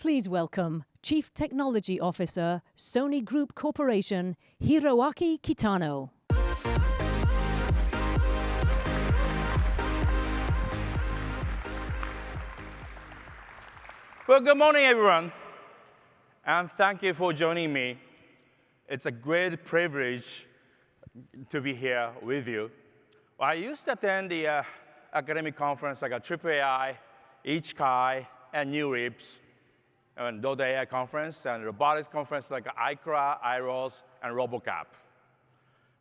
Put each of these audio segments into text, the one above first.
Please welcome Chief Technology Officer, Sony Group Corporation, Hiroaki Kitano. Well, good morning, everyone, and thank you for joining me. It's a great privilege to be here with you. I used to attend the academic conference like a AAAI, HCI, and New Rips, and Dota AI conference, and robotics conference like ICRA, IROS, and RoboCap.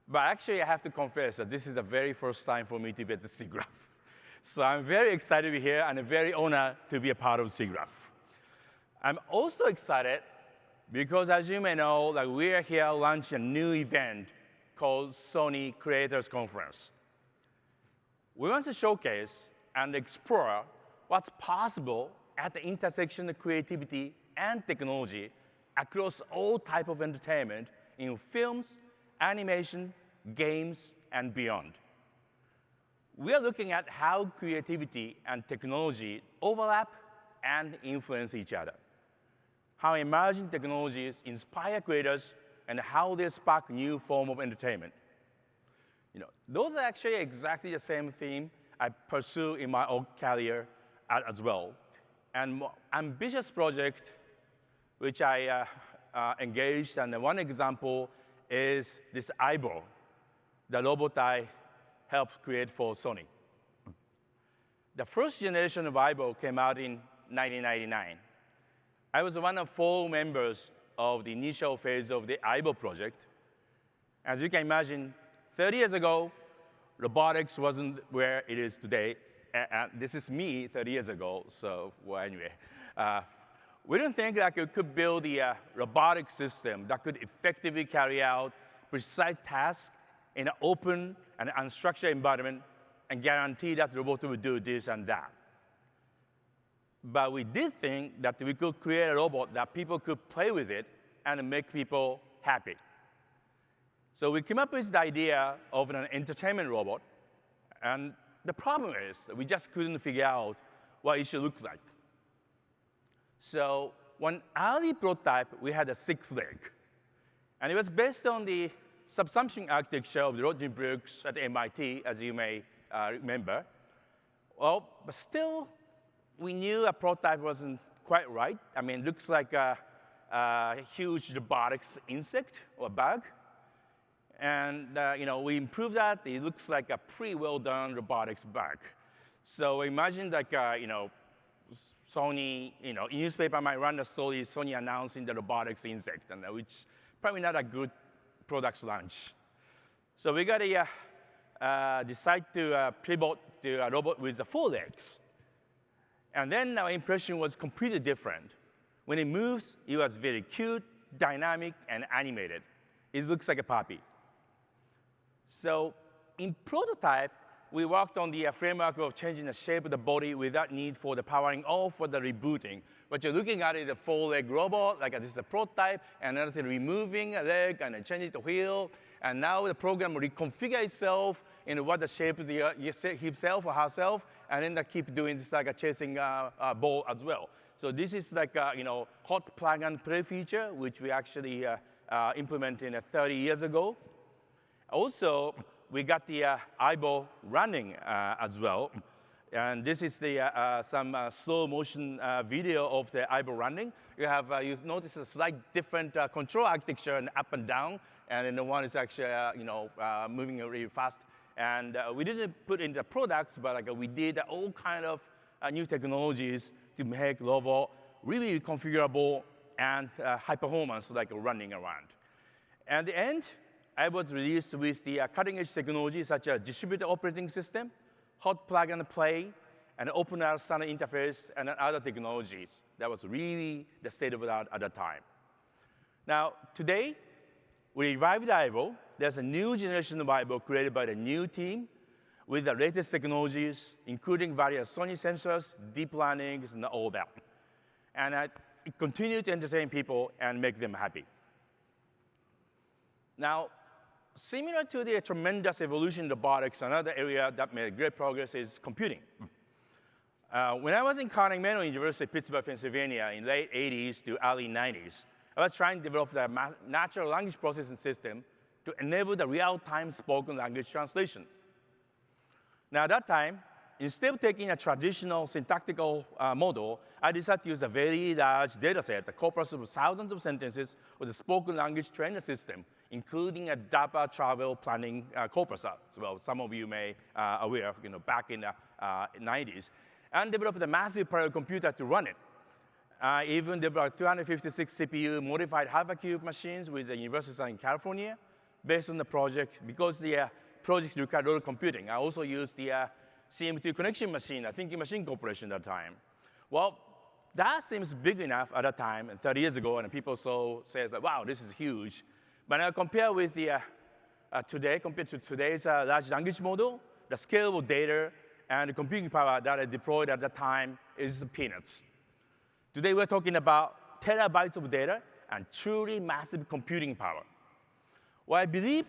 But actually, I have to confess that this is the very first time for me to be at the SIGGRAPH. So I'm very excited to be here, and very honored to be a part of SIGGRAPH. I'm also excited because, as you may know, we are here launching a new event called Sony Creators Conference. We want to showcase and explore what's possible at the intersection of creativity and technology across all types of entertainment in films, animation, games, and beyond. We are looking at how creativity and technology overlap and influence each other, how emerging technologies inspire creators, and how they spark new forms of entertainment. Those are actually exactly the same theme I pursue in my own career as well. And more ambitious project which I engaged, and one example is this Aibo, the robot I helped create for Sony. The first generation of Aibo came out in 1999. I was one of 4 members of the initial phase of the Aibo project. As you can imagine, 30 years ago, robotics wasn't where it is today. And this is me 30 years ago, so well, anyway. We didn't think that we could build a robotic system that could effectively carry out precise tasks in an open and unstructured environment and guarantee that the robot would do this and that. But we did think that we could create a robot that people could play with it and make people happy. So we came up with the idea of an entertainment robot, and the problem is that we just couldn't figure out what it should look like. So one early prototype, we had a 6 leg. And it was based on the subsumption architecture of the Rodney Brooks at MIT, as you may remember. Well, but still, we knew a prototype wasn't quite right. I mean, it looks like a huge robotics insect or bug. And we improved that. It looks like a pretty well-done robotics bug. So imagine Sony, newspaper might run a story, Sony announcing the robotics insect, and which probably not a good product launch. So we got to decide to pivot to a robot with 4 legs. And then our impression was completely different. When it moves, it was very cute, dynamic, and animated. It looks like a puppy. So in prototype, we worked on the framework of changing the shape of the body without need for the powering off or the rebooting. What you're looking at is a 4-leg robot, like this is a prototype, and another thing removing a leg and then changing the wheel. And now the program will reconfigure itself in what the shape of himself or herself, and then they keep doing this like a chasing ball as well. So this is like a hot plug and play feature, which we actually implemented 30 years ago. Also, we got the Aibo running as well. And this is some slow motion video of the Aibo running. You notice a slight different control architecture and up and down. And then the one is actually moving really fast. And we didn't put in the products, but we did all kind of new technologies to make robot really configurable and high performance, like running around. At the end, I was released with the cutting-edge technology such as distributed operating system, hot plug and play, and open standard interface, and other technologies. That was really the state of the art at the time. Now, today, we revived Aibo. There's a new generation of Aibo created by the new team with the latest technologies, including various Sony sensors, deep learning, and all that. And it continued to entertain people and make them happy. Now, similar to the tremendous evolution in robotics, another area that made great progress is computing. When I was in Carnegie Mellon University, Pittsburgh, Pennsylvania, in late 80s to early 90s, I was trying to develop the natural language processing system to enable the real-time spoken language translations. Now, at that time, instead of taking a traditional syntactical model, I decided to use a very large data set, a corpus of thousands of sentences with a spoken language trainer system, including a DARPA travel planning corpus as well. Some of you may aware of, back in the 90s, and developed a massive parallel computer to run it. I even developed 256 CPU modified hypercube machines with the University of California based on the project. Because the project required a lot of computing, I also used the CM2 connection machine, a Thinking Machine Corporation at the time. Well, that seems big enough at the time, 30 years ago, and people said that, wow, this is huge. But now compared with compared to today's large language model, the scalable data and the computing power that I deployed at the time is peanuts. Today we're talking about terabytes of data and truly massive computing power. Well, I believe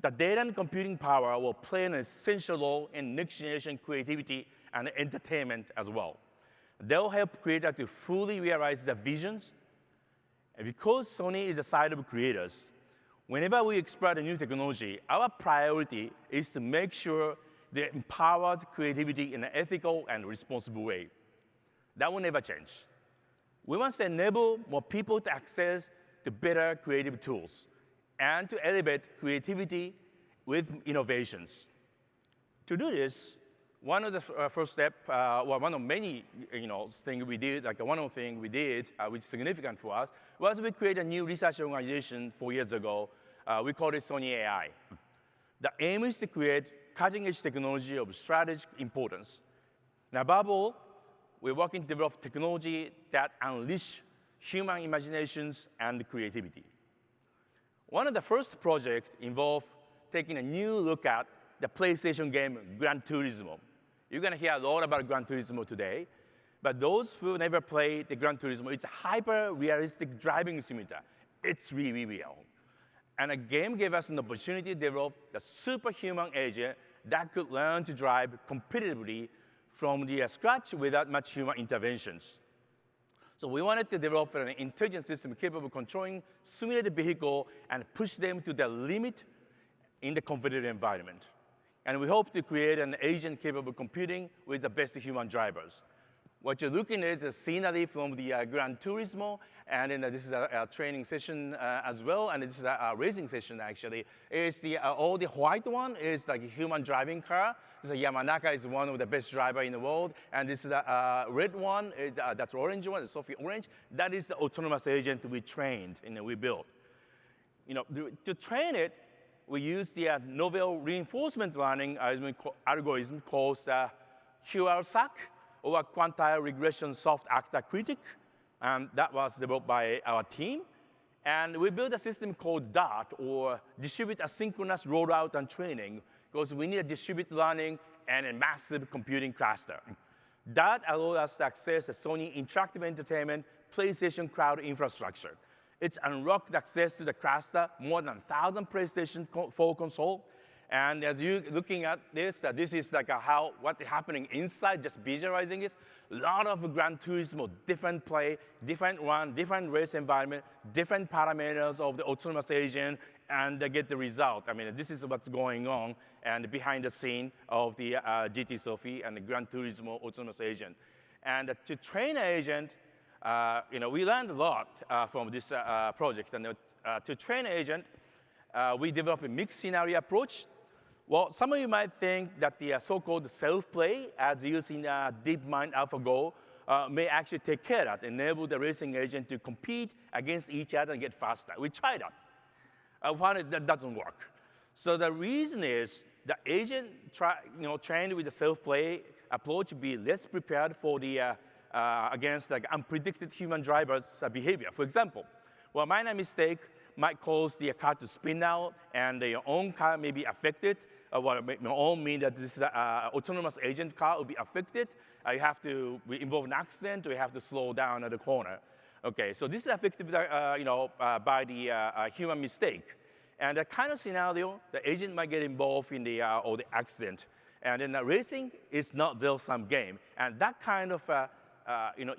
the data and computing power will play an essential role in next generation creativity and entertainment as well. They'll help creators to fully realize their visions. And because Sony is a side of creators, whenever we explore a new technology, our priority is to make sure they empower creativity in an ethical and responsible way. That will never change. We want to enable more people to access to better creative tools and to elevate creativity with innovations. To do this, one of the first steps, one of many things we did, one of the things we did, which is significant for us, was we created a new research organization 4 years ago. We called it Sony AI. The aim is to create cutting-edge technology of strategic importance. Now, above all, we're working to develop technology that unleash human imaginations and creativity. One of the first projects involved taking a new look at the PlayStation game Gran Turismo. You're going to hear a lot about Gran Turismo today, but those who never played the Gran Turismo, it's a hyper-realistic driving simulator. It's really real. And the game gave us an opportunity to develop the superhuman agent that could learn to drive competitively from the scratch without much human interventions. So we wanted to develop an intelligent system capable of controlling simulated vehicle and push them to the limit in the competitive environment. And we hope to create an agent capable of competing with the best human drivers. What you're looking at is a scenery from the Gran Turismo, and then this is a training session as well, and this is a racing session actually. It's all the white one is like a human driving car. So Yamanaka is one of the best drivers in the world, and this is the red one, that's the orange one, the Sophie Orange. That is the autonomous agent we trained and we built. To train it, we used the novel reinforcement learning algorithm called QRSAC, or Quantile Regression Soft Actor Critic, and that was developed by our team. And we built a system called DART, or Distributed Asynchronous Rollout and Training, because we need a distributed learning and a massive computing cluster. That allowed us to access the Sony Interactive Entertainment PlayStation Cloud infrastructure. It's unlocked access to the cluster, more than 1,000 PlayStation 4 console. And as you're looking at this, this is like what is happening inside, just visualizing it. A lot of Gran Turismo, different play, different run, different race environment, different parameters of the autonomous agent, and they get the result. I mean, this is what's going on and behind the scene of the GT Sophie and the Gran Turismo autonomous agent. And to train an agent, we learned a lot from this project. And to train an agent, we developed a mixed scenario approach. Well, some of you might think that the so-called self-play, as used in DeepMind AlphaGo, may actually take care of that, enable the racing agent to compete against each other and get faster. We tried that. I found that doesn't work. So the reason is the agent trained with the self-play approach be less prepared for the against unpredicted human drivers' behavior. For example, well, minor mistake might cause the car to spin out, and your own car may be affected. What it may all mean that this autonomous agent car will be affected. You have to involve an accident, or you have to slow down at the corner. Okay, so this is affected by the human mistake. And that kind of scenario, the agent might get involved in the accident. And then racing is not zero-sum game. And that kind of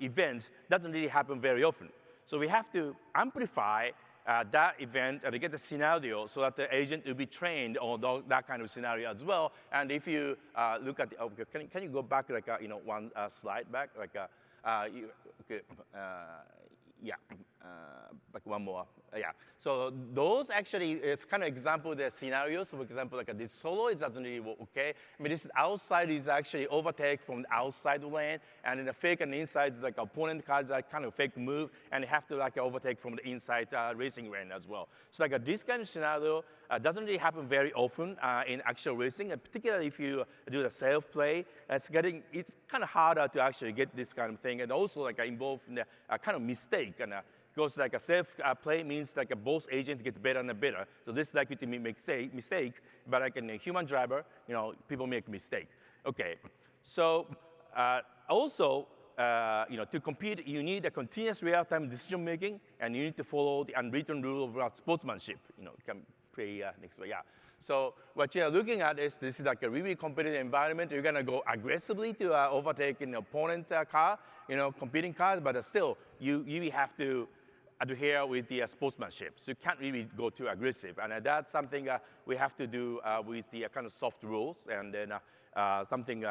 event doesn't really happen very often. So we have to amplify that event and get the scenario so that the agent will be trained on that kind of scenario as well. And if you look at the, can you go back like one slide back? Like like one more. Yeah. So those actually is kind of example of the scenarios. For example, like this solo, it doesn't really work. Okay. I mean, this outside is actually overtake from the outside lane, and in the fake and inside, like opponent cars that kind of fake move, and you have to like overtake from the inside racing lane as well. So like this kind of scenario doesn't really happen very often in actual racing, and particularly if you do the self-play, it's kind of harder to actually get this kind of thing, and also like involved in a kind of mistake. And because like a self-play means like both agents get better and better. So this is likely to make mistake, but like in a human driver, people make mistake. Okay, so also, to compete, you need a continuous real-time decision making, and you need to follow the unwritten rule of sportsmanship. You can play next way, yeah. So what you're looking at is this is like a really competitive environment. You're gonna go aggressively to overtake an opponent car, competing cars, but still, you really have to adhere with the sportsmanship. So you can't really go too aggressive. And that's something we have to do with the kind of soft rules, and then something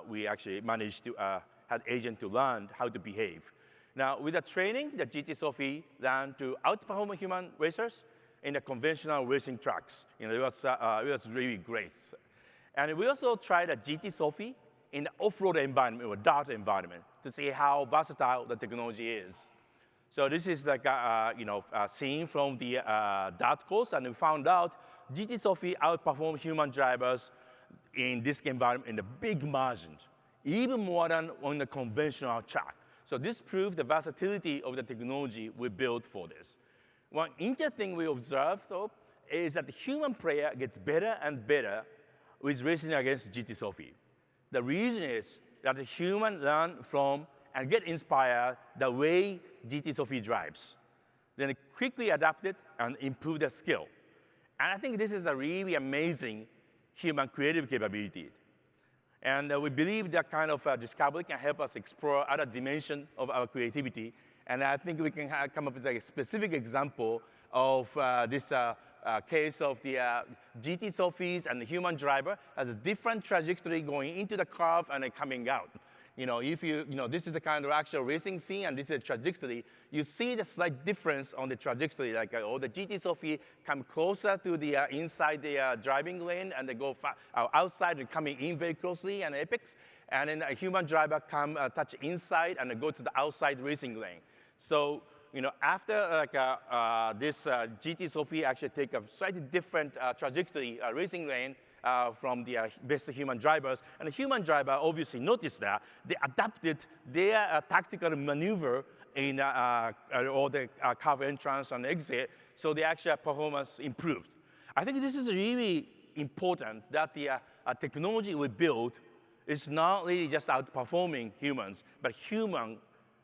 we actually managed to have agent to learn how to behave. Now, with the training, the GT Sophie learned to outperform human racers in the conventional racing tracks. It was really great. And we also tried a GT Sophie in the off-road environment or dirt environment to see how versatile the technology is. So this is like a scene from the dirt course, and we found out GT Sophie outperformed human drivers in this environment in a big margin, even more than on the conventional track. So this proved the versatility of the technology we built for this. One interesting thing we observed, though, is that the human player gets better and better with racing against GT Sophie. The reason is that the human learn from and get inspired the way GT Sophie drives. Then it quickly adapted and improved their skill. And I think this is a really amazing human creative capability. And we believe that kind of discovery can help us explore other dimensions of our creativity. And I think we can come up with a specific example of this case of the GT Sophies and the human driver has a different trajectory going into the curve and coming out. If this is the kind of actual racing scene, and this is a trajectory, you see the slight difference on the trajectory. Like, the GT Sophie come closer to the inside the driving lane, and they go outside and coming in very closely and apex. And then a human driver come touch inside and go to the outside racing lane. So, after this GT Sophie actually take a slightly different trajectory racing lane, from the best human drivers. And the human driver obviously noticed that. They adapted their tactical maneuver in all the curve entrance and exit, so the actual performance improved. I think this is really important that the technology we built is not really just outperforming humans, but human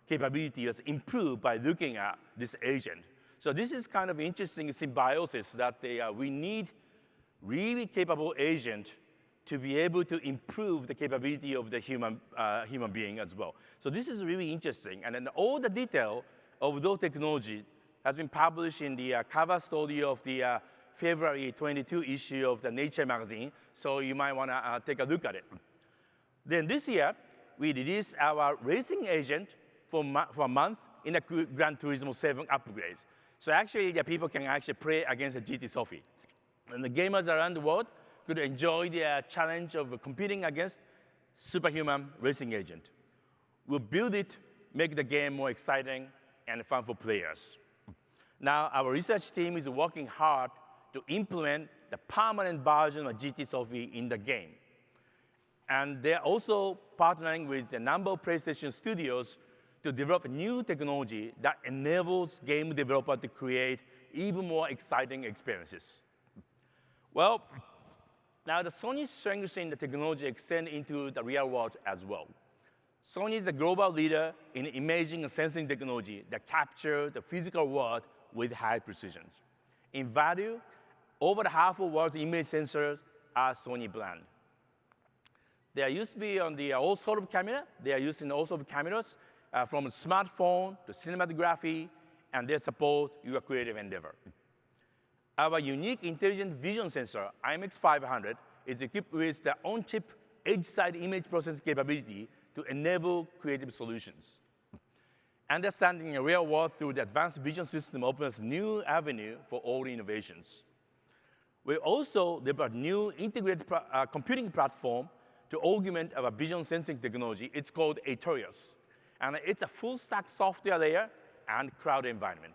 capability is improved by looking at this agent. So this is kind of interesting symbiosis that we need really capable agent to be able to improve the capability of the human being as well. So this is really interesting. And then all the detail of those technology has been published in the cover story of the February 22 issue of the Nature magazine. So you might want to take a look at it. Then this year, we released our racing agent for a month in the Gran Turismo 7 upgrade. So actually, the people can actually play against the GT Sophie. And the gamers around the world could enjoy the challenge of competing against superhuman racing agent. We'll build it, make the game more exciting and fun for players. Now, our research team is working hard to implement the permanent version of GT Sophie in the game. And they're also partnering with a number of PlayStation studios to develop new technology that enables game developers to create even more exciting experiences. Well, now the Sony's strengths in the technology extend into the real world as well. Sony is a global leader in imaging and sensing technology that capture the physical world with high precision. In value, over half of the world's image sensors are Sony brand. They used to be on the all sorts of camera. They are used in all sorts of cameras, from smartphone to cinematography, and they support your creative endeavor. Our unique intelligent vision sensor, IMX500, is equipped with the on-chip edge-side image processing capability to enable creative solutions. Understanding the real world through the advanced vision system opens a new avenue for all innovations. We also developed a new integrated computing platform to augment our vision sensing technology. It's called Atorius. And it's a full-stack software layer and cloud environment.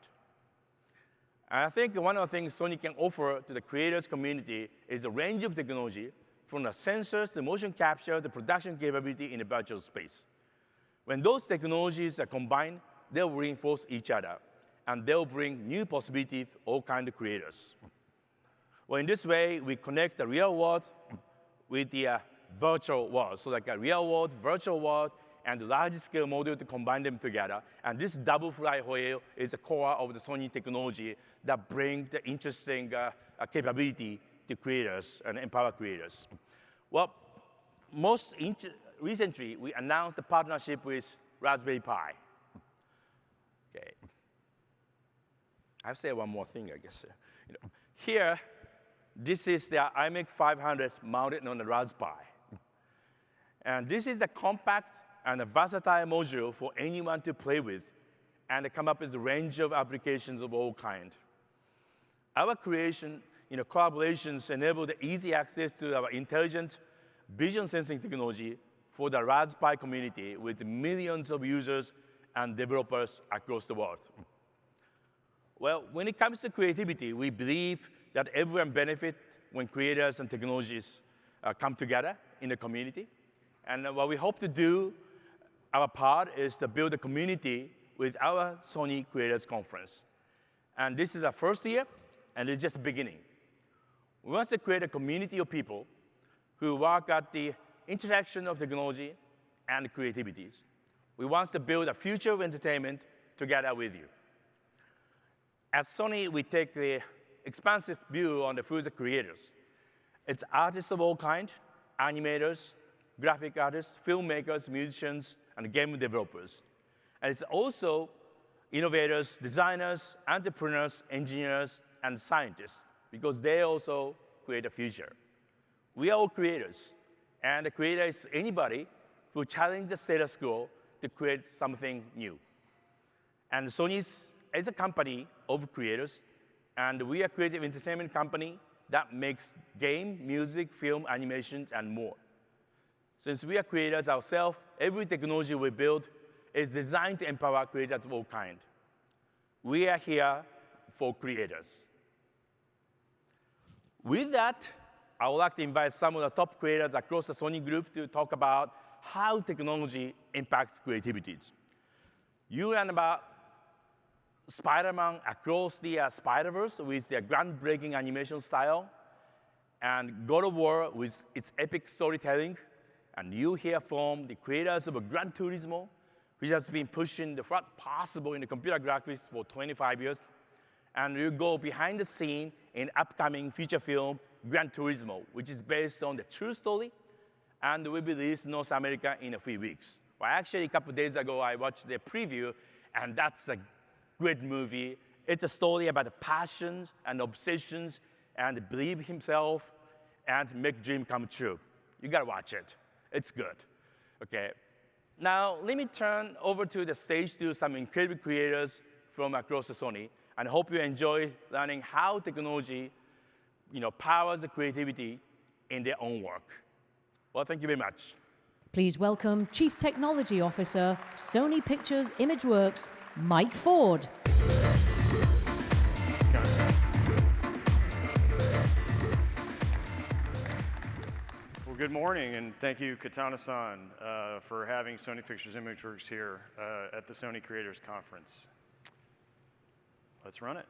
And I think one of the things Sony can offer to the creators community is a range of technology, from the sensors to motion capture to production capability in the virtual space. When those technologies are combined, they'll reinforce each other, and they'll bring new possibilities for all kinds of creators. Well, in this way, we connect the real world with the virtual world. So like a real world, virtual world, and large-scale model to combine them together. And this double fly wheel is the core of the Sony technology that brings the interesting capability to creators and empower creators. Well, most recently, we announced a partnership with Raspberry Pi. Okay. I'll say one more thing, I guess. Here, this is the IMX500 mounted on the Raspberry Pi. And this is the compact and a versatile module for anyone to play with and come up with a range of applications of all kinds. Our collaborations enable the easy access to our intelligent vision sensing technology for the Raspberry Pi community with millions of users and developers across the world. Well, when it comes to creativity, we believe that everyone benefits when creators and technologies come together in the community. And what we hope to do, our part, is to build a community with our Sony Creators Conference. And this is our first year, and it's just beginning. We want to create a community of people who work at the intersection of technology and creativity. We want to build a future of entertainment together with you. At Sony, we take the expansive view on the future creators. It's artists of all kinds, animators, graphic artists, filmmakers, musicians, and game developers. And it's also innovators, designers, entrepreneurs, engineers, and scientists, because they also create a future. We are all creators, and a creator is anybody who challenges the status quo to create something new. And Sony is a company of creators, and we are a creative entertainment company that makes game, music, film, animations, and more. Since we are creators ourselves, every technology we build is designed to empower creators of all kinds. We are here for creators. With that, I would like to invite some of the top creators across the Sony Group to talk about how technology impacts creativity. You learn about Spider-Man across the Spider-Verse with their groundbreaking animation style, and God of War with its epic storytelling. And you hear from the creators of Gran Turismo, which has been pushing the what possible in the computer graphics for 25 years. And you go behind the scene in upcoming feature film, Gran Turismo, which is based on the true story, and will be released in North America in a few weeks. Well, actually, a couple of days ago, I watched the preview, and that's a great movie. It's a story about the passions and obsessions and believe himself and make dream come true. You gotta watch it. It's good. Okay. Now, let me turn over to the stage to some incredible creators from across the Sony, and hope you enjoy learning how technology powers the creativity in their own work. Well, thank you very much. Please welcome Chief Technology Officer, Sony Pictures Imageworks, Mike Ford. Well, good morning, and thank you, Kitano-san, for having Sony Pictures Imageworks here at the Sony Creators Conference. Let's run it.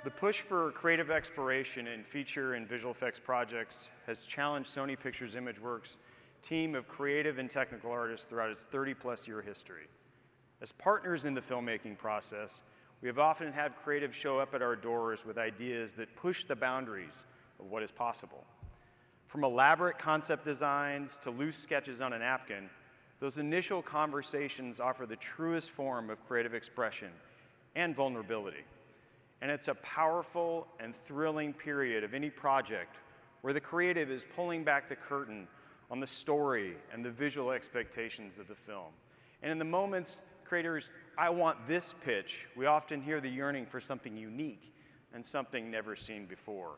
The push for creative exploration in feature and visual effects projects has challenged Sony Pictures Imageworks' team of creative and technical artists throughout its 30-plus year history. As partners in the filmmaking process, We have often had creatives show up at our doors with ideas that push the boundaries of what is possible. From elaborate concept designs to loose sketches on a napkin, those initial conversations offer the truest form of creative expression and vulnerability. And it's a powerful and thrilling period of any project where the creative is pulling back the curtain on the story and the visual expectations of the film. And in the moments creators, I want this pitch, we often hear the yearning for something unique and something never seen before.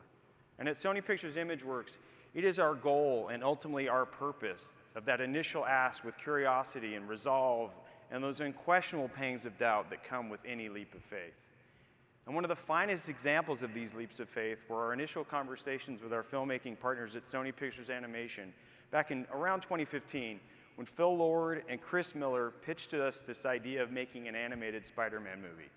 And at Sony Pictures Imageworks, it is our goal and ultimately our purpose of that initial ask with curiosity and resolve and those unquestionable pangs of doubt that come with any leap of faith. And one of the finest examples of these leaps of faith were our initial conversations with our filmmaking partners at Sony Pictures Animation back in around 2015, when Phil Lord and Chris Miller pitched to us this idea of making an animated Spider-Man movie.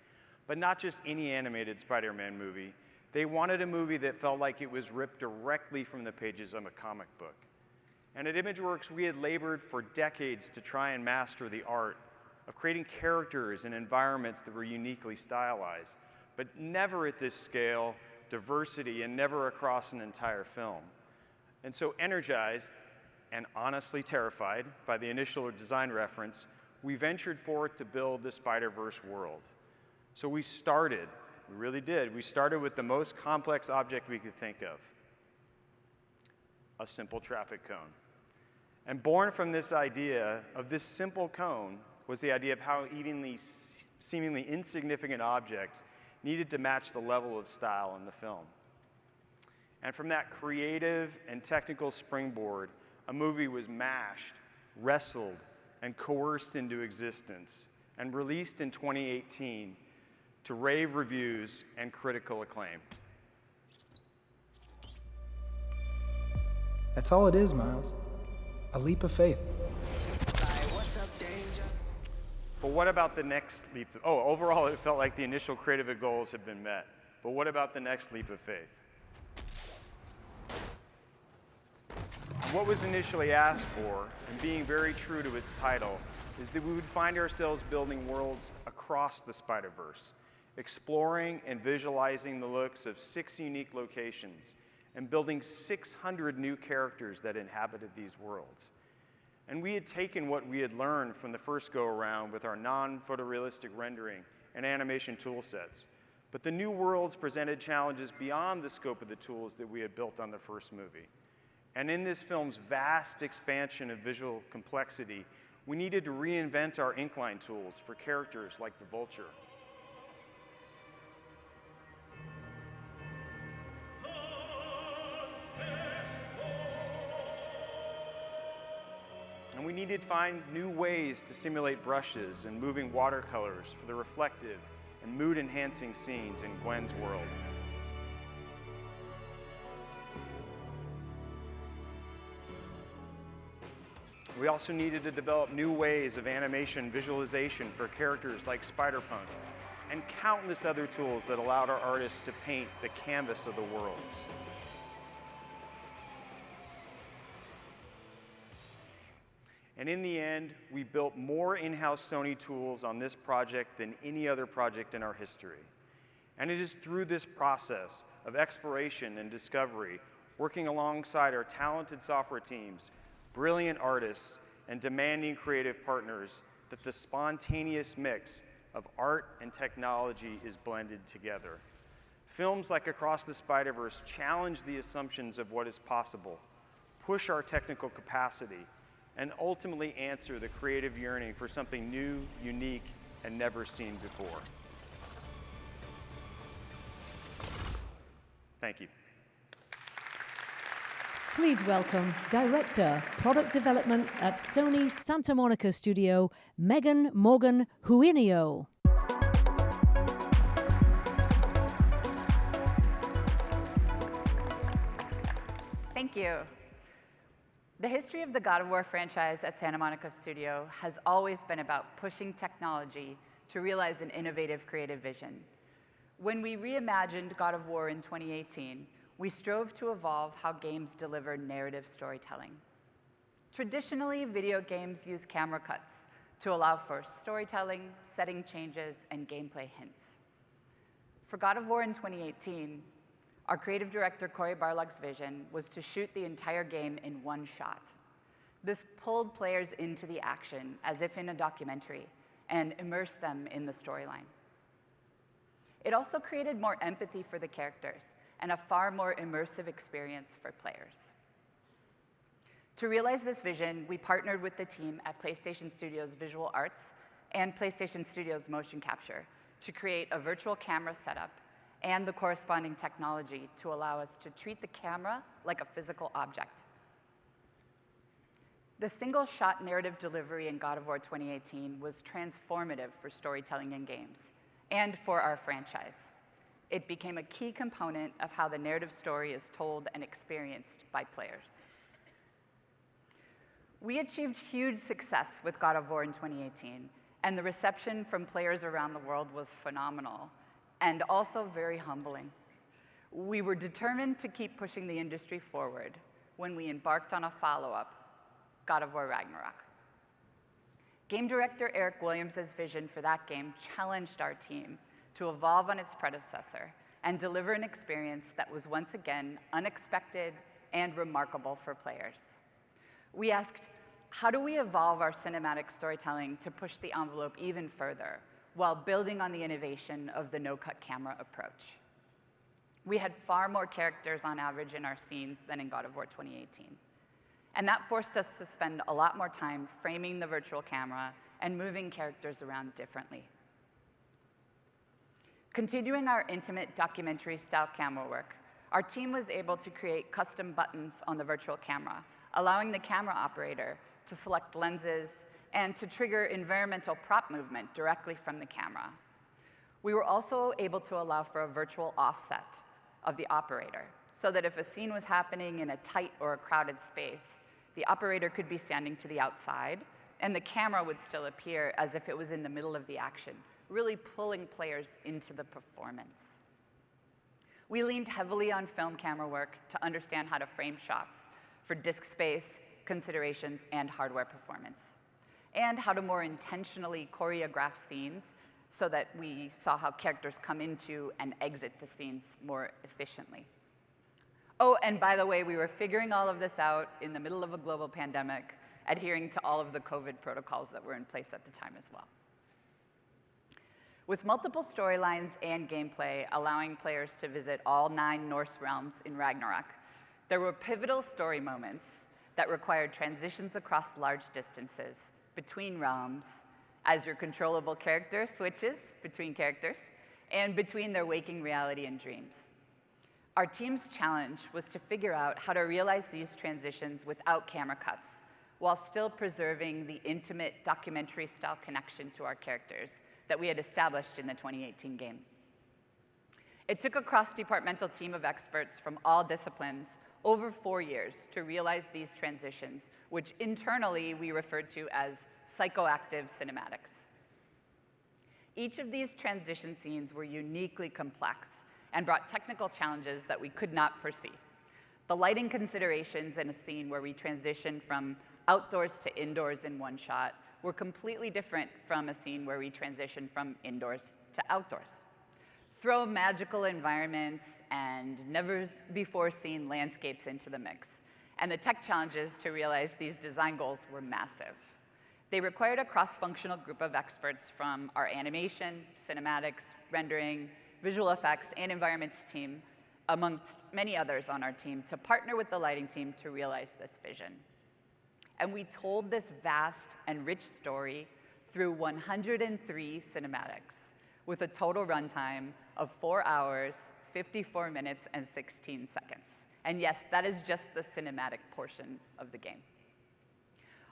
But not just any animated Spider-Man movie. They wanted a movie that felt like it was ripped directly from the pages of a comic book. And at Imageworks, we had labored for decades to try and master the art of creating characters and environments that were uniquely stylized, but never at this scale, diversity, and never across an entire film. And so energized and honestly terrified by the initial design reference, we ventured forth to build the Spider-Verse world. So we really did. We started with the most complex object we could think of, a simple traffic cone. And born from this idea of this simple cone was the idea of how seemingly insignificant objects needed to match the level of style in the film. And from that creative and technical springboard, a movie was mashed, wrestled, and coerced into existence, and released in 2018 to rave reviews and critical acclaim. That's all it is, Miles. A leap of faith. But what about the next leap? Overall, it felt like the initial creative goals had been met. But what about the next leap of faith? What was initially asked for, and being very true to its title, is that we would find ourselves building worlds across the Spider-Verse, exploring and visualizing the looks of 6 unique locations, and building 600 new characters that inhabited these worlds. And we had taken what we had learned from the first go-around with our non-photorealistic rendering and animation tool sets. But the new worlds presented challenges beyond the scope of the tools that we had built on the first movie. And in this film's vast expansion of visual complexity, we needed to reinvent our inkline tools for characters like the Vulture. And we needed to find new ways to simulate brushes and moving watercolors for the reflective and mood-enhancing scenes in Gwen's world. We also needed to develop new ways of animation visualization for characters like Spider-Punk and countless other tools that allowed our artists to paint the canvas of the worlds. And in the end, we built more in-house Sony tools on this project than any other project in our history. And it is through this process of exploration and discovery, working alongside our talented software teams, brilliant artists, and demanding creative partners, that the spontaneous mix of art and technology is blended together. Films like Across the Spider-Verse challenge the assumptions of what is possible, push our technical capacity, and ultimately answer the creative yearning for something new, unique, and never seen before. Thank you. Please welcome Director, Product Development at Sony Santa Monica Studio, Meghan Morgan Juinio. Thank you. The history of the God of War franchise at Santa Monica Studio has always been about pushing technology to realize an innovative creative vision. When we reimagined God of War in 2018, we strove to evolve how games deliver narrative storytelling. Traditionally, video games use camera cuts to allow for storytelling, setting changes, and gameplay hints. For God of War in 2018, our creative director, Cory Barlog's vision was to shoot the entire game in one shot. This pulled players into the action as if in a documentary and immersed them in the storyline. It also created more empathy for the characters and a far more immersive experience for players. To realize this vision, we partnered with the team at PlayStation Studios Visual Arts and PlayStation Studios Motion Capture to create a virtual camera setup and the corresponding technology to allow us to treat the camera like a physical object. The single-shot narrative delivery in God of War 2018 was transformative for storytelling in games and for our franchise. It became a key component of how the narrative story is told and experienced by players. We achieved huge success with God of War in 2018, and the reception from players around the world was phenomenal and also very humbling. We were determined to keep pushing the industry forward when we embarked on a follow-up, God of War Ragnarok. Game director Eric Williams' vision for that game challenged our team to evolve on its predecessor and deliver an experience that was once again unexpected and remarkable for players. We asked, how do we evolve our cinematic storytelling to push the envelope even further while building on the innovation of the no-cut camera approach? We had far more characters on average in our scenes than in God of War 2018. And that forced us to spend a lot more time framing the virtual camera and moving characters around differently. Continuing our intimate documentary-style camera work, our team was able to create custom buttons on the virtual camera, allowing the camera operator to select lenses and to trigger environmental prop movement directly from the camera. We were also able to allow for a virtual offset of the operator, so that if a scene was happening in a tight or a crowded space, the operator could be standing to the outside, and the camera would still appear as if it was in the middle of the action, really pulling players into the performance. We leaned heavily on film camera work to understand how to frame shots for disk space, considerations, and hardware performance, and how to more intentionally choreograph scenes so that we saw how characters come into and exit the scenes more efficiently. Oh, and by the way, we were figuring all of this out in the middle of a global pandemic, adhering to all of the COVID protocols that were in place at the time as well. With multiple storylines and gameplay allowing players to visit all 9 Norse realms in Ragnarok, there were pivotal story moments that required transitions across large distances between realms as your controllable character switches between characters and between their waking reality and dreams. Our team's challenge was to figure out how to realize these transitions without camera cuts, while still preserving the intimate documentary-style connection to our characters that we had established in the 2018 game. It took a cross-departmental team of experts from all disciplines over 4 years to realize these transitions, which internally we referred to as psychoactive cinematics. Each of these transition scenes were uniquely complex and brought technical challenges that we could not foresee. The lighting considerations in a scene where we transition from outdoors to indoors in one shot were completely different from a scene where we transition from indoors to outdoors. Throw magical environments and never-before-seen landscapes into the mix, and the tech challenges to realize these design goals were massive. They required a cross-functional group of experts from our animation, cinematics, rendering, visual effects, and environments team, amongst many others on our team, to partner with the lighting team to realize this vision. And we told this vast and rich story through 103 cinematics, with a total runtime of 4 hours, 54 minutes, and 16 seconds. And yes, that is just the cinematic portion of the game.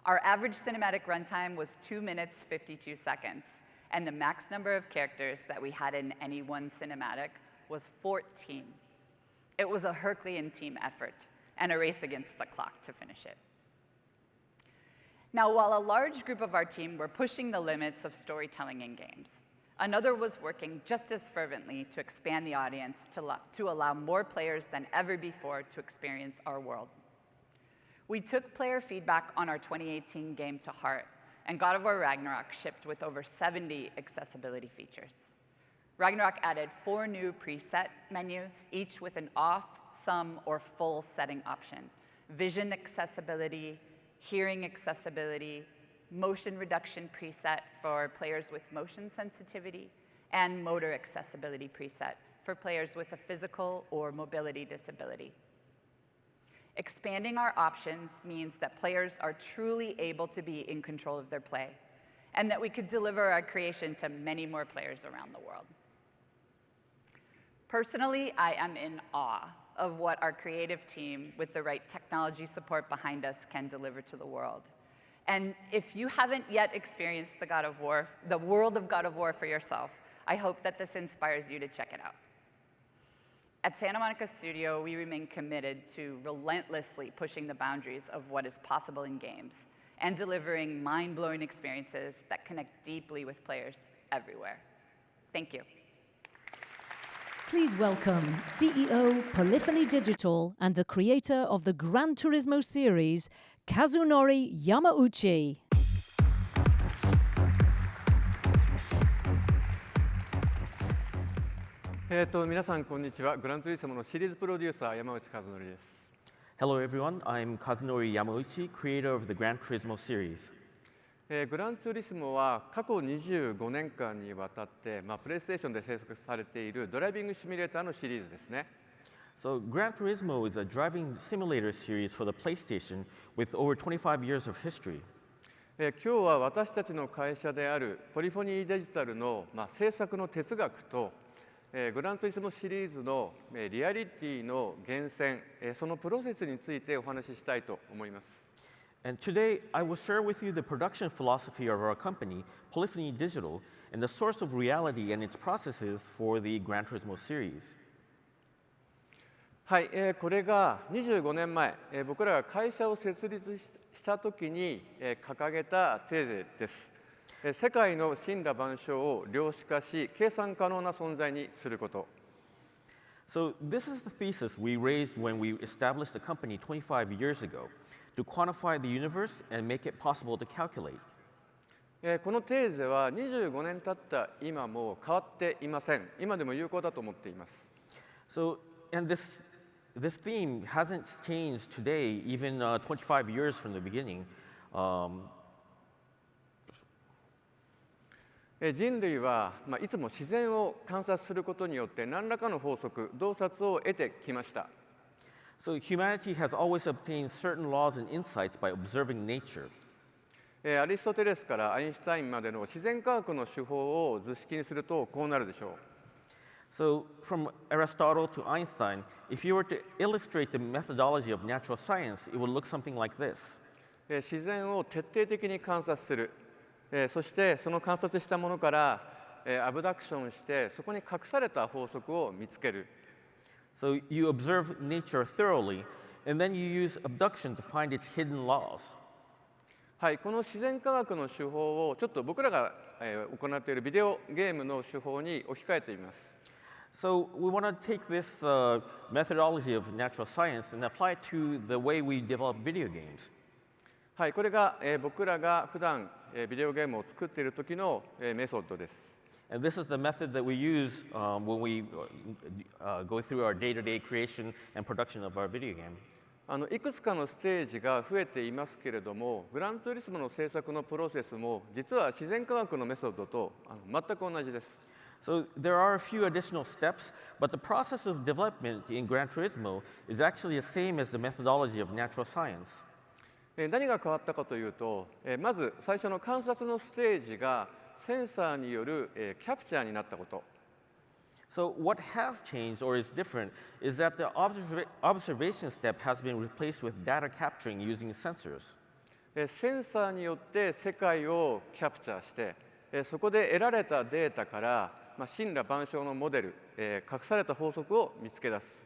Our average cinematic runtime was 2 minutes, 52 seconds, and the max number of characters that we had in any one cinematic was 14. It was a Herculean team effort and a race against the clock to finish it. Now, while a large group of our team were pushing the limits of storytelling in games, another was working just as fervently to expand the audience to allow more players than ever before to experience our world. We took player feedback on our 2018 game to heart, and God of War Ragnarok shipped with over 70 accessibility features. Ragnarok added 4 new preset menus, each with an off, some, or full setting option: vision accessibility, hearing accessibility, motion reduction preset for players with motion sensitivity, and motor accessibility preset for players with a physical or mobility disability. Expanding our options means that players are truly able to be in control of their play, and that we could deliver our creation to many more players around the world. Personally, I am in awe of what our creative team, with the right technology support behind us, can deliver to the world. And if you haven't yet experienced the world of God of War for yourself, I hope that this inspires you to check it out. At Santa Monica Studio, we remain committed to relentlessly pushing the boundaries of what is possible in games and delivering mind-blowing experiences that connect deeply with players everywhere. Thank you. Please welcome CEO, Polyphony Digital, and the creator of the Gran Turismo series, Kazunori Yamauchi. 皆さんこんにちは。グランツーリスモのシリーズプロデューサー山内和則です。Hello everyone, I'm Kazunori Yamauchi, creator of the Gran Turismo series. グランツーリスモは過去25年間にわたって、プレイステーションで制作されているドライビングシミュレーターのシリーズですね。So Gran Turismo is a driving simulator series for the PlayStation with over 25 years of history. 今日は私たちの会社であるポリフォニーデジタルの、制作の哲学とグランツーリスモシリーズのリアリティの源泉、そのプロセスについてお話ししたいと思います。And today I will share with you the production philosophy of our company, Polyphony Digital, and the source of reality and its processes for the Gran Turismo series. はい、これが25年前、僕らが会社を設立した時に、掲げたテーゼです。世界の森羅万象を量子化し、計算可能な存在にすること。So this is the thesis we raised when we established the company 25 years ago, to quantify the universe and make it possible to calculate. このテーゼは25年経った今も変わっていません。今でも有効だと思っています。So, and this theme hasn't changed today, even 25 years from the beginning. 人類はいつも自然を観察することによって何らかの法則、洞察を得てきました。So humanity has always obtained certain laws and insights by observing nature. アリストテレスからアインシュタインまでの自然科学の手法を図式にするとこうなるでしょう。So from Aristotle to Einstein, if you were to illustrate the methodology of natural science, it would look something like this. 自然を徹底的に観察する。そしてその観察したものからアブダクションしてそこに隠された法則を見つける。So you observe nature thoroughly, and then you use abduction to find its hidden laws. はい、この自然科学の手法をちょっと僕らが行っているビデオゲームの手法に置き換えてみます。So we want to take this methodology of natural science and apply it to the way we develop video games. はい、これが僕らが普段ビデオゲームを作っている時のメソッドです。And this is the method that we use when we go through our day-to-day creation and production of our video game. いくつかのステージが増えていますけれども、グランツーリスモの制作のプロセスも実は自然科学のメソッドと全く同じです。So there are a few additional steps, but the process of development in Gran Turismo is actually the same as the methodology of natural science. 何が変わったかというと、まず最初の観察のステージがセンサーによるキャプチャーになったこと。So what has changed or is different is that the observation step has been replaced with data capturing using sensors. センサーによって世界をキャプチャーして、そこで得られたデータから森羅万象のモデル、隠された法則を見つけ出す。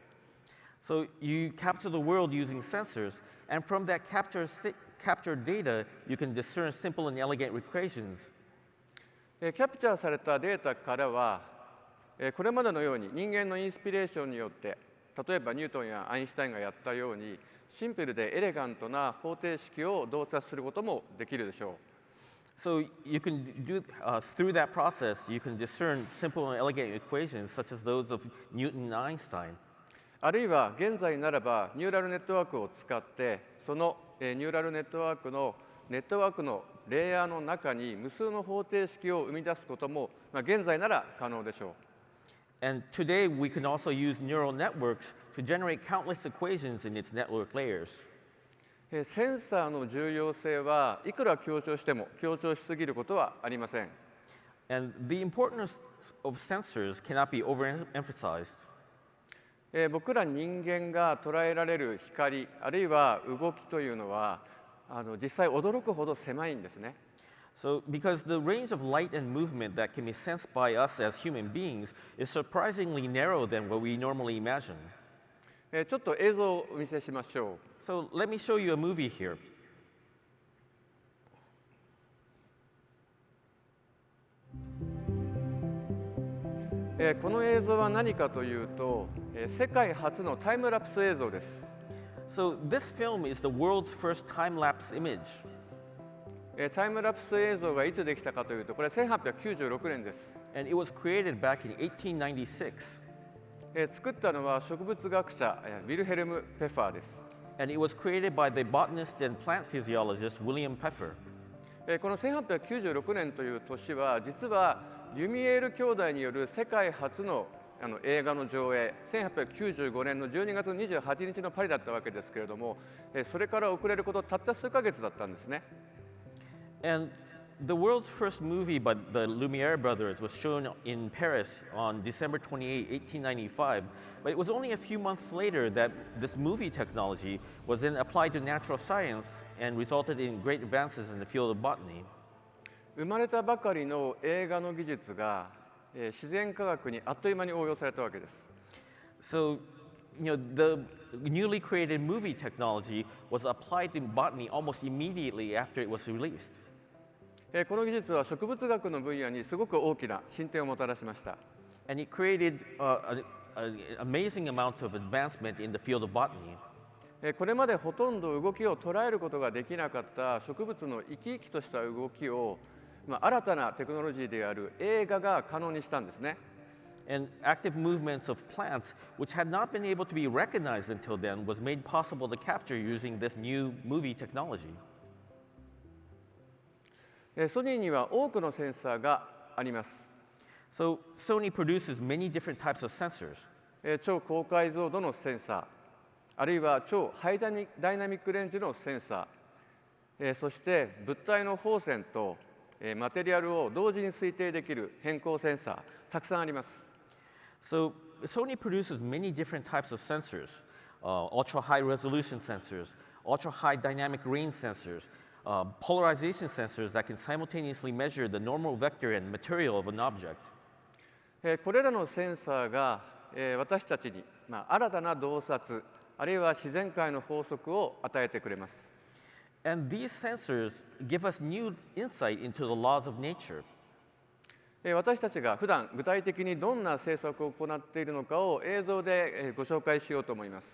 So you capture the world using sensors, and from that captured data, you can discern simple and elegant equations. キャプチャーされたデータからは、これまでのように人間のインスピレーションによって、例えばニュートンやアインシュタインがやったように、シンプルでエレガントな方程式を洞察することもできるでしょ So you can do, through that process, you can discern simple and elegant equations such as those of Newton and Einstein. あるいは現在ならばニューラルネットワークを使ってそのニューラルネットワークのレイヤーの中に無数の方程式を生み出すことも、現在なら可能でしょう。And today we can also use neural networks to generate countless equations in its network layers. センサーの重要性はいくら強調しても強調しすぎることはありません。And the importance of sensors cannot be overemphasized. 僕ら人間が捉えられる光あるいは動きというのは実際驚くほど狭いんですね。So, because the range of light and movement that can be sensed by us as human beings is surprisingly narrow than what we normally imagine. ちょっと映像をお見せしましょう。So, let me show you a movie here. この映像は何かというと、世界初のタイムラプス映像です。So, this film is the world's first time-lapse image. タイムラプス映像がいつできたかというと、これ1896年です。And it was created back in 1896. 作ったのは植物学者ウィルヘルム・ペファーです。And it was created by the botanist and plant physiologist William Peffer. この1896年という年は実はリュミエール兄弟による世界初の映画の上映1895年の12月28日のパリだったわけですけれども、それから遅れることたった数ヶ月だったんですね。And the world's first movie by the Lumiere brothers was shown in Paris on December 28, 1895, but it was only a few months later that this movie technology was then applied to natural science and resulted in great advances in the field of botany. 生まれたばかりの映画の技術が自然科学にあっという間に応用されたわけです。So, the newly created movie technology was applied in botany almost immediately after it was released. この技術は植物学の分野にすごく大きな進展をもたらしました。And it created an amazing amount of advancement in the field of botany. これまでほとんど動きを捉えることができなかった植物の生き生きとした動きを、新たなテクノロジーである映画が可能にしたんですね。And active movements of plants, which had not been able to be recognized until then, was made possible to capture using this new movie technology. ソニーには多くのセンサーがあります。So, Sony produces many different types of sensors. 超高解像度のセンサー、あるいは超ハイダイナミックレンジのセンサー、そして物体の放線とマテリアルを同時に推定できる変更センサー、たくさんあります。So, Sony produces many different types of sensors, ultra high resolution sensors, ultra high dynamic range sensors, polarization sensors that can simultaneously measure the normal vector and material of an object. これらのセンサーが私たちに新たな洞察、あるいは自然界の法則を与えてくれます。And these sensors give us new insight into the laws of nature. 私たちが普段具体的にどんな政策を行っているのかを映像でご紹介しようと思います。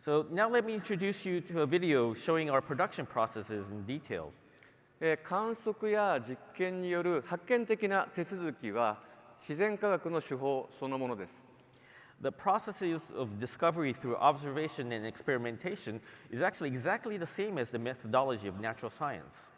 So now let me introduce you to a video showing our production processes in detail. 観測や実験による発見的な手続きは自然科学の手法そのものです。The processes of discovery through observation and experimentation is actually exactly the same as the methodology of natural science.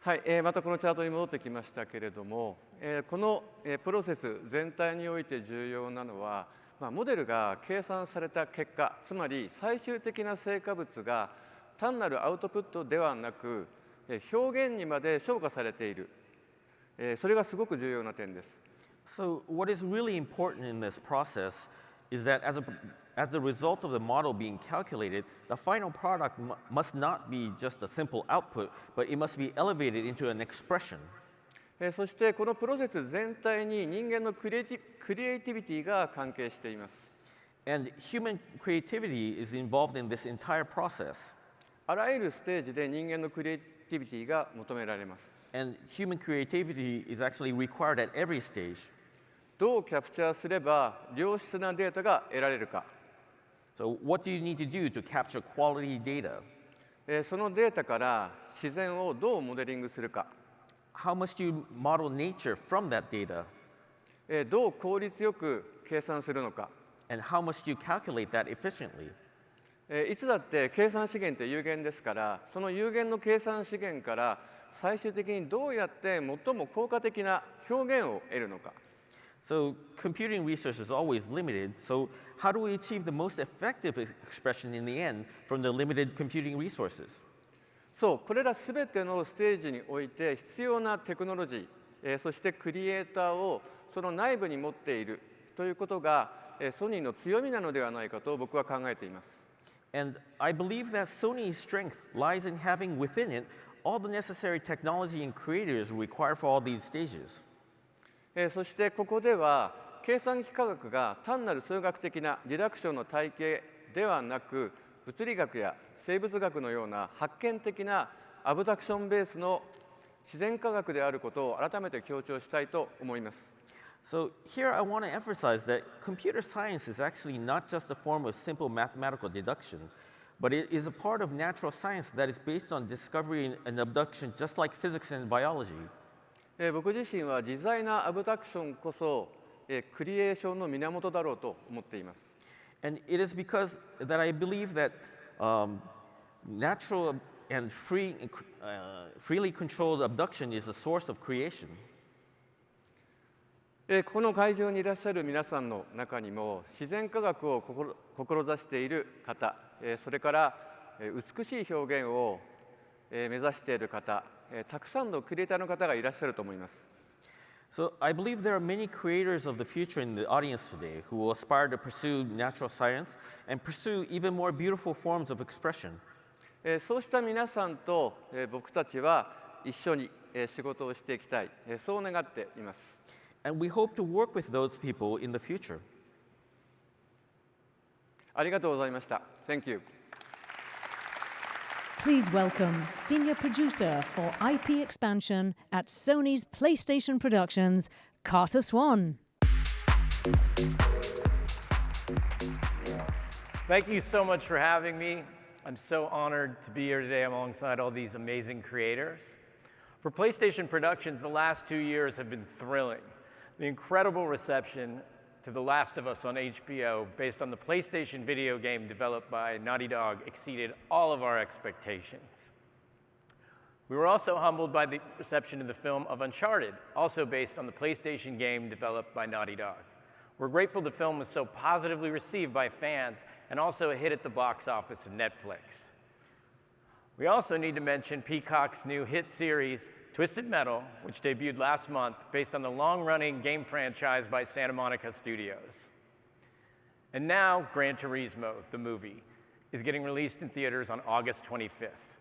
はい、またこのチャートに戻ってきましたけれども、この、プロセス全体において重要なのは、モデルが計算された結果、つまり最終的な成果物が単なるアウトプットではなく、表現にまで昇華されている、それがすごく重要な点です。So what is really important in this process is that as a result of the model being calculated, the final product must not be just a simple output, but it must be elevated into an expression. そしてこのプロセス全体に人間のクリエイティビティが関係しています。And human creativity is involved in this entire process. あらゆるステージで人間のクリエイティビティが求められます。And human creativity is actually required at every stage. どうキャプチャーすれば良質なデータが得られるか。So what do you need to do to capture quality data? そのデータから自然をどうモデリングするか。How must you model nature from that data? どう効率よく計算するのか。And how must you calculate that efficiently? いつだって計算資源って有限ですから、その有限の計算資源から最終的にどうやって最も効果的な表現を得るのか。So computing research is always limited, so how do we achieve the most effective expression in the end from the limited computing resources? そう、これらすべてのステージにおいて必要なテクノロジー、そしてクリエイターをその内部に持っているということが、ソニーの強みなのではないかと僕は考えています。And I believe that Sony's strength lies in having within it all the necessary technology and creators required for all these stages. そしてここでは計算機科学が単なる数学的なディダクションの体系ではなく、物理学や生物学のような発見的なアブダクションベースの自然科学であることを改めて強調したいと思います。So here I want to emphasize that computer science is actually not just a form of simple mathematical deduction, but it is a part of natural science that is based on discovery and abduction, just like physics and biology. 僕自身は自在なアブダクションこそクリエーションの源だろうと思っています。And it is because that I believe that natural and freely controlled abduction is a source of creation. この会場にいらっしゃる皆さんの中にも自然科学を志している方、それから美しい表現を目指している方、たくさんのクリエイターの方がいらっしゃると思います。So I believe there are many creators of the future in the audience today who will aspire to pursue natural science and pursue even more beautiful forms of expression. そうした皆さんと僕たちは一緒に仕事をしていきたい、そう願っています。And we hope to work with those people in the future. ありがとうございました。Thank you. Please welcome Senior Producer for IP Expansion at Sony's PlayStation Productions, Carter Swan. Thank you so much for having me. I'm so honored to be here today alongside all these amazing creators. For PlayStation Productions, the last 2 years have been thrilling. The incredible reception to The Last of Us on HBO, based on the PlayStation video game developed by Naughty Dog, exceeded all of our expectations. We were also humbled by the reception of the film of Uncharted, also based on the PlayStation game developed by Naughty Dog. We're grateful the film was so positively received by fans and also a hit at the box office and Netflix. We also need to mention Peacock's new hit series, Twisted Metal, which debuted last month based on the long-running game franchise by Santa Monica Studios. And now, Gran Turismo, the movie, is getting released in theaters on August 25th.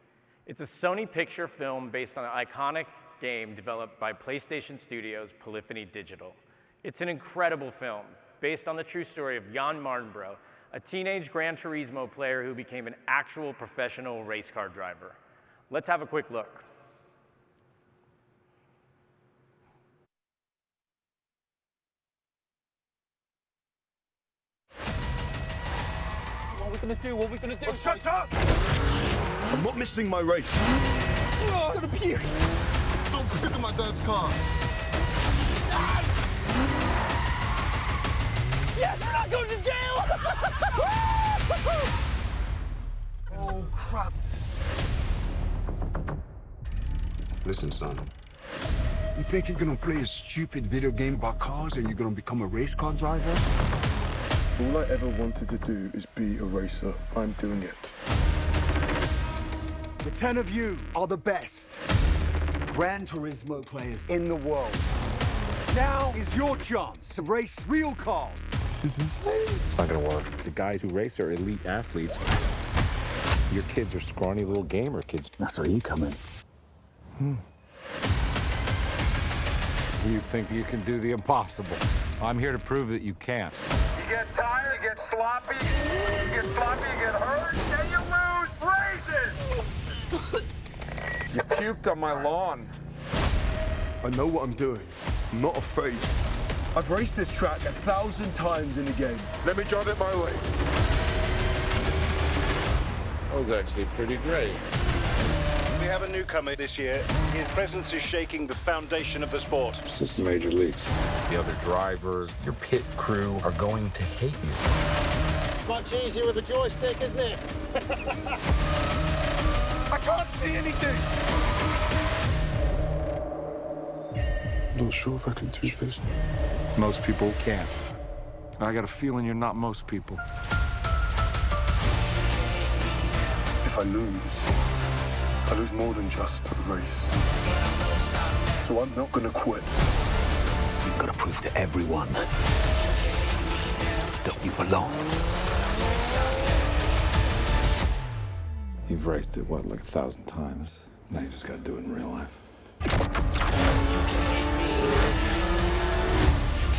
It's a Sony picture film based on an iconic game developed by PlayStation Studios' Polyphony Digital. It's an incredible film based on the true story of Jan Mardenborough, a teenage Gran Turismo player who became an actual professional race car driver. Let's have a quick look. What are we gonna do? What are we gonna do? Oh, shut up! I'm not missing my race. Oh, I'm gonna puke. Don't pick up my dad's car. Yes, we're not going to jail! Oh, crap. Listen, son. You think you're gonna play a stupid video game about cars and you're gonna become a race car driver? All I ever wanted to do is be a racer. I'm doing it. The 10 of you are the best Gran Turismo players in the world. Now is your chance to race real cars. This is insane. It's not gonna work. The guys who race are elite athletes. Your kids are scrawny little gamer kids. That's where you come in. You think you can do the impossible. I'm here to prove that you can't. You get tired, you get sloppy, you get hurt, and you lose races! You puked on my lawn. I know what I'm doing. I'm not afraid. I've raced this track 1,000 times in the game. Let me drive it my way. That was actually pretty great. We have a newcomer this year. His presence is shaking the foundation of the sport. Since the major leagues. The other drivers, your pit crew are going to hate you. Much easier with a joystick, isn't it? I can't see anything! I'm not sure if I can do this. Most people can't. I got a feeling you're not most people. If I lose more than just a race. So I'm not gonna quit. You've got to prove to everyone that you belong. You've raced it, what, like 1,000 times? Now you just gotta do it in real life.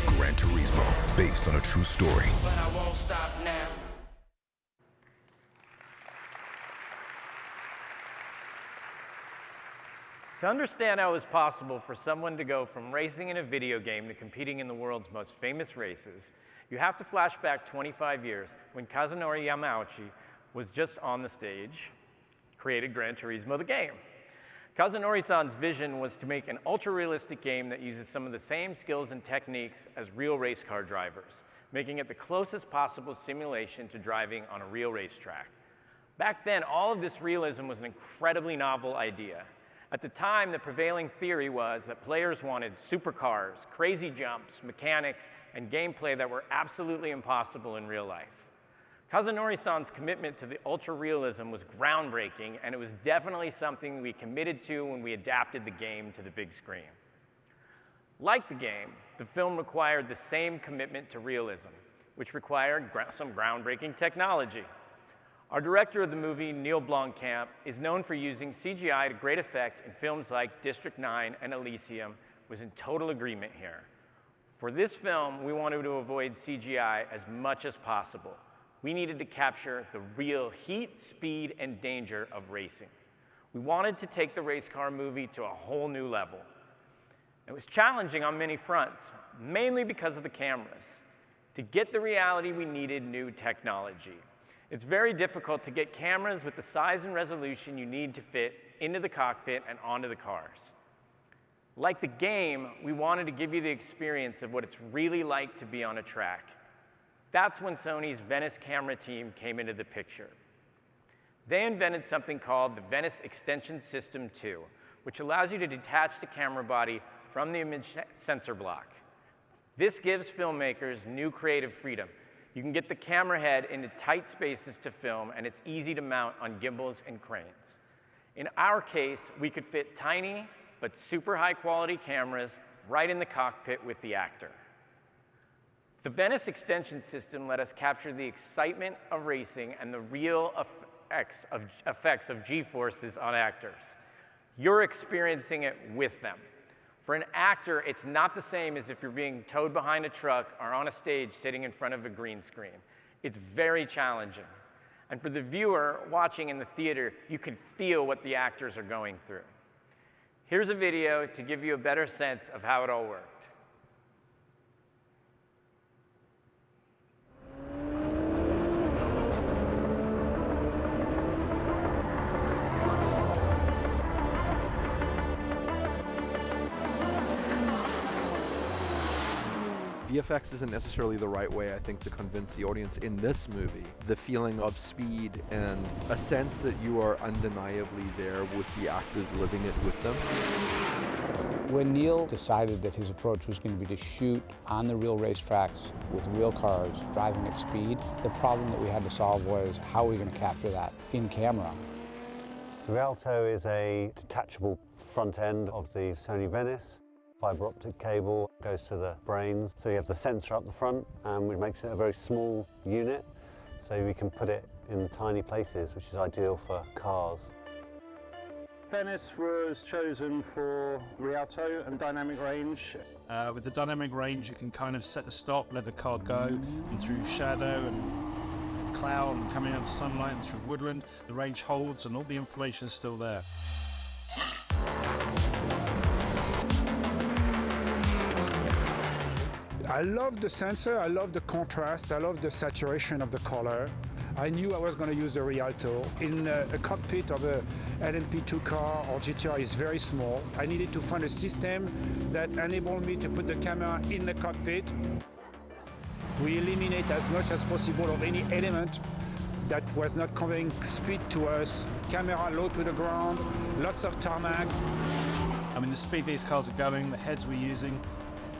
Gran Turismo, based on a true story. But I won't stop now. To understand how it was possible for someone to go from racing in a video game to competing in the world's most famous races, you have to flash back 25 years when Kazunori Yamauchi was just on the stage, created Gran Turismo the game. Kazunori-san's vision was to make an ultra-realistic game that uses some of the same skills and techniques as real race car drivers, making it the closest possible simulation to driving on a real racetrack. Back then, all of this realism was an incredibly novel idea. At the time, the prevailing theory was that players wanted supercars, crazy jumps, mechanics, and gameplay that were absolutely impossible in real life. Kazunori-san's commitment to the ultra-realism was groundbreaking, and it was definitely something we committed to when we adapted the game to the big screen. Like the game, the film required the same commitment to realism, which required some groundbreaking technology. Our director of the movie, Neil Blomkamp, is known for using CGI to great effect in films like District 9 and Elysium, was in total agreement here. For this film, we wanted to avoid CGI as much as possible. We needed to capture the real heat, speed, and danger of racing. We wanted to take the race car movie to a whole new level. It was challenging on many fronts, mainly because of the cameras. To get the reality, we needed new technology. It's very difficult to get cameras with the size and resolution you need to fit into the cockpit and onto the cars. Like the game, we wanted to give you the experience of what it's really like to be on a track. That's when Sony's Venice camera team came into the picture. They invented something called the Venice Extension System 2, which allows you to detach the camera body from the image sensor block. This gives filmmakers new creative freedom. You can get the camera head into tight spaces to film, and it's easy to mount on gimbals and cranes. In our case, we could fit tiny but super high quality cameras right in the cockpit with the actor. The Venice Extension System let us capture the excitement of racing and the real effects of G-forces on actors. You're experiencing it with them. For an actor, it's not the same as if you're being towed behind a truck or on a stage sitting in front of a green screen. It's very challenging. And for the viewer watching in the theater, you can feel what the actors are going through. Here's a video to give you a better sense of how it all worked. VFX isn't necessarily the right way, I think, to convince the audience in this movie. The feeling of speed and a sense that you are undeniably there with the actors living it with them. When Neil decided that his approach was going to be to shoot on the real racetracks with real cars driving at speed, the problem that we had to solve was how are we going to capture that in camera? The Rialto is a detachable front end of the Sony Venice. Fiber optic cable goes to the brains, so you have the sensor up the front, which makes it a very small unit, so we can put it in tiny places, which is ideal for cars. Venice was chosen for Rialto and dynamic range. With the dynamic range, you can kind of set the stop, let the car go, and through shadow and cloud and coming out of sunlight and through woodland, the range holds and all the information is still there. I love the sensor, I love the contrast, I love the saturation of the color. I knew I was going to use the Rialto. In a cockpit of a LMP2 car or GTR is very small. I needed to find a system that enabled me to put the camera in the cockpit. We eliminate as much as possible of any element that was not conveying speed to us. Camera low to the ground, lots of tarmac. I mean, the speed these cars are going, the heads we're using,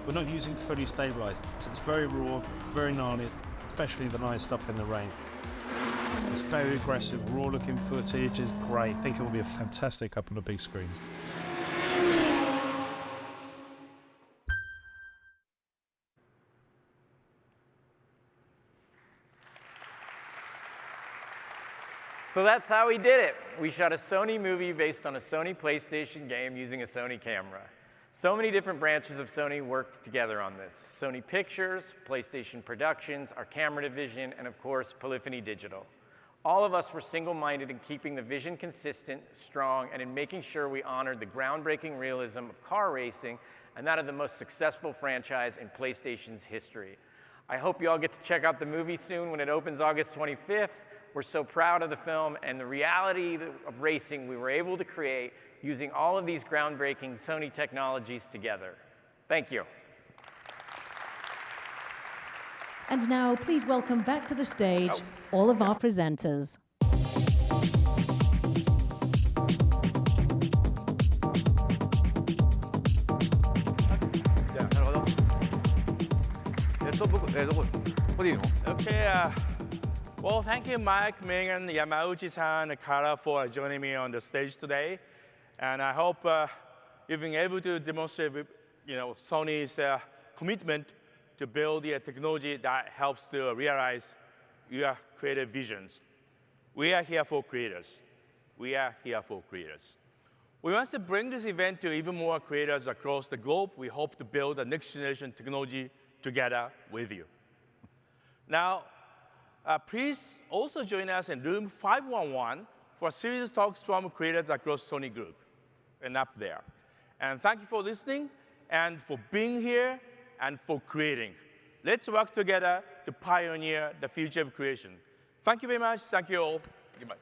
we're not using fully stabilized. So it's very raw, very gnarly, especially the nice stuff in the rain. It's very aggressive, raw looking footage is great. I think it will be a fantastic up on the big screens. So that's how we did it. We shot a Sony movie based on a Sony PlayStation game using a Sony camera. So many different branches of Sony worked together on this. Sony Pictures, PlayStation Productions, our camera division, and of course, Polyphony Digital. All of us were single-minded in keeping the vision consistent, strong, and in making sure we honored the groundbreaking realism of car racing and that of the most successful franchise in PlayStation's history. I hope you all get to check out the movie soon when it opens August 25th. We're so proud of the film and the reality of racing we were able to create using all of these groundbreaking Sony technologies together. Thank you. And now, please welcome back to the stage all of our presenters. Okay, well, thank you, Mike, Meghan, Yamauchi-san, and Kara for joining me on the stage today. And I hope you've been able to demonstrate, Sony's commitment to build a technology that helps to realize your creative visions. We are here for creators. We are here for creators. We want to bring this event to even more creators across the globe. We hope to build a next generation technology together with you. Now, please also join us in room 511 for a series of talks from creators across Sony Group and up there. And thank you for listening and for being here and for creating. Let's work together to pioneer the future of creation. Thank you very much. Thank you all. Goodbye.